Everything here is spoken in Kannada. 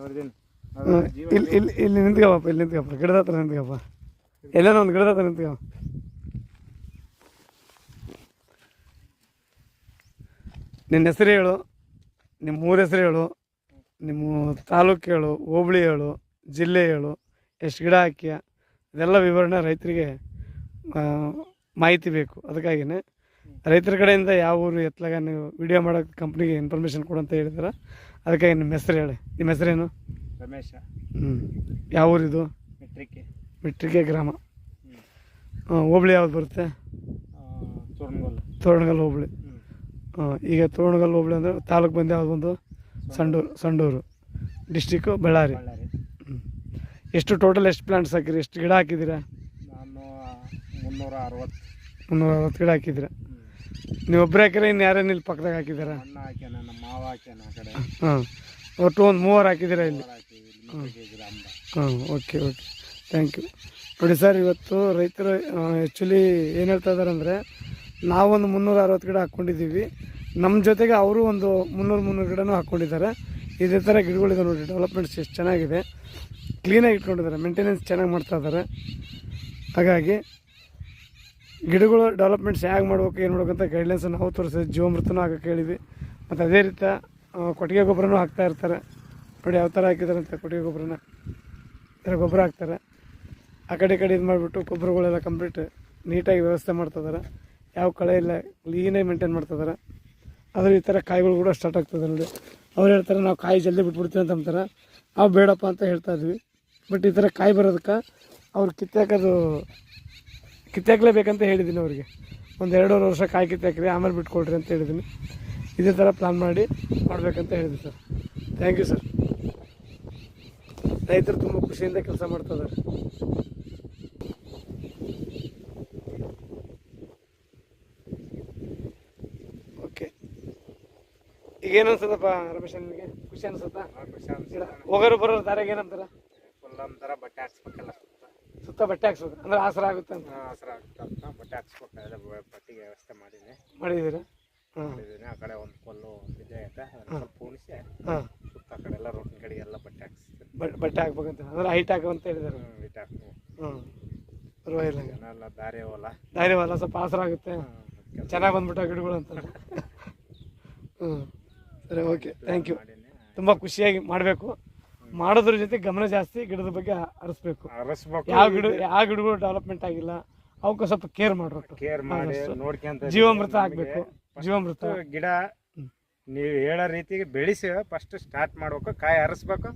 ಇಲ್ಲಿ ಇಲ್ಲಿ ಇಲ್ಲಿ ನಿಂತ್ಕಪ್ಪ, ಇಲ್ಲಿ ನಿಂತ್ಕಪ್ಪ, ಗಿಡದ ಹತ್ರ ನಿಂತ್ಕಪ್ಪ, ಎಲ್ಲೇನೋ ಒಂದು ಗಿಡದ ಹತ್ರ ನಿಂತ್ಕಪ್ಪ. ನಿನ್ನ ಹೆಸರು ಹೇಳು, ನಿಮ್ಮ ಊರ ಹೆಸರು ಹೇಳು, ನಿಮ್ಮ ತಾಲೂಕು ಹೇಳು, ಹೋಬಳಿ ಹೇಳು, ಜಿಲ್ಲೆ ಹೇಳು, ಎಷ್ಟು ಗಿಡ ಹಾಕಿಯ, ಇದೆಲ್ಲ ವಿವರಣೆ ರೈತರಿಗೆ ಮಾಹಿತಿ ಬೇಕು. ಅದಕ್ಕಾಗಿಯೇ ರೈತರ ಕಡೆಯಿಂದ ಯಾವ ಊರು ಎತ್ತಲಾಗ ನೀವು ವಿಡಿಯೋ ಮಾಡೋಕ್ಕೆ ಕಂಪ್ನಿಗೆ ಇನ್ಫಾರ್ಮೇಷನ್ ಕೊಡು ಅಂತ ಹೇಳಿದಾರೆ. ಅದಕ್ಕಾಗಿ ನಿಮ್ಮ ಹೆಸರು ಹೇಳಿ. ನಿಮ್ಮ ಹೆಸರೇನು? ರಮೇಶ. ಯಾವ ಊರಿದು? ಮಿಟ್ರಿಕೆ ಗ್ರಾಮ. ಹೋಬಳಿ ಯಾವ್ದು ಬರುತ್ತೆ? ತೋರಣಗಲ್ ಹೋಬಳಿ. ಈಗ ತೋರಣಗಲ್ ಹೋಬಳಿ ಅಂದರೆ ತಾಲೂಕು ಬಂದು ಯಾವ್ದು ಬಂದು? ಸಂಡೂರು ಡಿಸ್ಟಿಕ್ಕು ಬಳ್ಳಾರಿ. ಎಷ್ಟು ಟೋಟಲ್ ಎಷ್ಟು ಪ್ಲಾಂಟ್ಸ್ ಹಾಕಿರಿ, ಎಷ್ಟು ಗಿಡ ಹಾಕಿದ್ದೀರಾ? ನಾನು 360 ಗಿಡ ಹಾಕಿದ್ದೀರಾ. ನೀವು ಒಬ್ಬರೇ ಹಾಕಿದ್ರೆ ಇನ್ನು ಯಾರೇನು ಇಲ್ಲಿ ಪಕ್ಕದಾಗ ಹಾಕಿದ್ದೀರಾ? ನಮ್ಮ ಮಾವ ಹಾಕ್ಯಾನ ಆ ಕಡೆ. ಒಟ್ಟು ಒಂದು 3 ಹಾಕಿದ್ದೀರಾ ಇಲ್ಲಿ? Okay thank you. ನೋಡಿ ಸರ್, ಇವತ್ತು ರೈತರು ಆ್ಯಕ್ಚುಲಿ ಏನು ಹೇಳ್ತಾ ಇದ್ದಾರೆ ಅಂದರೆ, ನಾವೊಂದು 360 ಗಿಡ ಹಾಕ್ಕೊಂಡಿದ್ದೀವಿ, ನಮ್ಮ ಜೊತೆಗೆ ಅವರು ಒಂದು 300 ಗಿಡನೂ ಹಾಕ್ಕೊಂಡಿದ್ದಾರೆ. ಇದೇ ಥರ ಗಿಡಗಳಿದೆ ನೋಡಿ, ಡೆವಲಪ್ಮೆಂಟ್ಸ್ ಎಷ್ಟು ಚೆನ್ನಾಗಿದೆ, ಕ್ಲೀನಾಗಿ ಇಟ್ಕೊಂಡಿದ್ದಾರೆ, ಮೇಂಟೆನೆನ್ಸ್ ಚೆನ್ನಾಗಿ ಮಾಡ್ತಾ ಇದ್ದಾರೆ. ಹಾಗಾಗಿ ಗಿಡಗಳು ಡೆವಲಪ್ಮೆಂಟ್ಸ್ ಹೇಗೆ ಮಾಡ್ಬೇಕು, ಏನು ಮಾಡ್ಬೇಕು ಅಂತ ಗೈಡ್ಲೈನ್ಸ್ ನಾವು ತೋರಿಸಿದ್ವಿ. ಜೀವಾಮೃತನೂ ಹಾಕೋಕ್ಕೆ ಹೇಳಿದ್ವಿ. ಮತ್ತು ಅದೇ ರೀತಿ ಕೊಟ್ಟಿಗೆ ಗೊಬ್ಬರನೂ ಹಾಕ್ತಾ ಇರ್ತಾರೆ ನೋಡಿ, ಯಾವ ಥರ ಹಾಕಿದ್ದಾರೆ ಅಂತ. ಕೊಟ್ಟಿಗೆ ಗೊಬ್ಬರನ ಈ ಥರ ಗೊಬ್ಬರ ಹಾಕ್ತಾರೆ. ಆ ಕಡೆ ಇದು ಮಾಡಿಬಿಟ್ಟು ಗೊಬ್ಬರಗಳೆಲ್ಲ ಕಂಪ್ಲೀಟ್ ನೀಟಾಗಿ ವ್ಯವಸ್ಥೆ ಮಾಡ್ತಿದ್ದಾರೆ. ಯಾವ ಕಳೆ ಇಲ್ಲ, ಕ್ಲೀನಾಗಿ ಮೇಂಟೈನ್ ಮಾಡ್ತಿದ್ದಾರೆ. ಆದರೆ ಈ ಥರ ಕಾಯಿಗಳು ಕೂಡ ಸ್ಟಾರ್ಟ್ ಆಗ್ತದೆ ನೋಡಿ. ಅವ್ರು ಹೇಳ್ತಾರೆ ನಾವು ಕಾಯಿ ಜಲ್ದಿ ಬಿಟ್ಬಿಡ್ತೀವಿ ಅಂತ ಅಂತಾರೆ. ನಾವು ಬೇಡಪ್ಪ ಅಂತ ಹೇಳ್ತಾ ಇದ್ವಿ. ಬಟ್ ಈ ಥರ ಕಾಯಿ ಬರೋದಕ್ಕೆ ಅವ್ರು ಕಿತ್ತಾಕಲೇಬೇಕಂತ ಹೇಳಿದ್ದೀನಿ ಅವ್ರಿಗೆ. ಒಂದು 2.5 ವರ್ಷ ಕಾಯಿ ಕಿತ್ತಾಕ್ರಿ, ಆಮೇಲೆ ಬಿಟ್ಕೊಳ್ರಿ ಅಂತ ಹೇಳಿದ್ದೀನಿ. ಇದೇ ಥರ ಪ್ಲ್ಯಾನ್ ಮಾಡಬೇಕಂತ ಹೇಳಿದ್ವಿ ಸರ್. Thank you sir. ರೈತರು ತುಂಬ ಖುಷಿಯಿಂದ ಕೆಲಸ ಮಾಡ್ತಿದ್ದಾರೆ. ಓಕೆ, ಈಗೇನು ಅನ್ಸತ್ತಪ್ಪ ರಮೇಶ, ನಿಮಗೆ ಖುಷಿ ಅನ್ಸುತ್ತಾ? ಹೋಗೋರು ಬರೋರು ದಾರಿಗೆ ಏನಂತಾರೆ? ಬಟ್ಟೆ ಹಾಕ್ಸ್ಬೇಕಲ್ಲ, ಸುತ್ತ ಬಟ್ಟೆ ಹಾಕ್ಸ್ಬೇಕು ಅಂದ್ರೆ ಆಸರ ಆಗುತ್ತೆ ಅಂತ. ಬಟ್ಟೆ ಹಾಕ್ಸ್ಬೇಕು, ಬಟ್ಟೆಗೆ ವ್ಯವಸ್ಥೆ ಮಾಡಿದ್ದೀರಾ? ಆ ಕಡೆ ಒಂದು ಕೊಲ್ಲು ಇದೆ ಐತೆ, ಸ್ವಲ್ಪ ಉಣಿಸಿ ಸುತ್ತ ಆ ಕಡೆ ಎಲ್ಲ ರೋಟಿನ ಕಡೆ ಎಲ್ಲ ಬಟ್ಟೆ ಹಾಕ್ಸ್ತೀನಿ. ಬಟ್ಟೆ ಹಾಕ್ಬೇಕಂತ ಅಂದ್ರೆ ಹೈಟ್ ಹಾಕುವಂತ ಹೇಳಿದ್ದಾರೆ. ಹೈಟ್ ಹಾಕು. ಪರವಾಗಿಲ್ಲ, ದಾರಿ ಹೊಲ ಸ್ವಲ್ಪ ಆಸರ ಆಗುತ್ತೆ, ಚೆನ್ನಾಗಿ ಬಂದ್ಬಿಟ್ಟ ಗಿಡಗಳು ಅಂತ. ಸರಿ, ಓಕೆ, ಥ್ಯಾಂಕ್ ಯು. ತುಂಬ ಖುಷಿಯಾಗಿ ಮಾಡಬೇಕು. ಮಾಡೋದ್ರ ಜೊತೆ ಗಮನ ಜಾಸ್ತಿ ಗಿಡದ ಬಗ್ಗೆ ಹರಿಸ್ಬೇಕು. ಯಾವ ಗಿಡಗಳು ಡೆವಲಪ್ಮೆಂಟ್ ಆಗಿಲ್ಲ ಅವಕ್ಕೆ ಸ್ವಲ್ಪ ಕೇರ್ ಮಾಡ್ಬೇಕು. ಜೀವಾಮೃತ ಹಾಕ್ಬೇಕು. ಜೀವಾಮೃತ ಗಿಡ ನೀವು ಹೇಳೋ ರೀತಿಗೆ ಬೆಳೆಸಿ ಫಸ್ಟ್ ಸ್ಟಾರ್ಟ್ ಮಾಡ್ಬೇಕು, ಕಾಯಿ ಹರಿಸ್ಬೇಕು.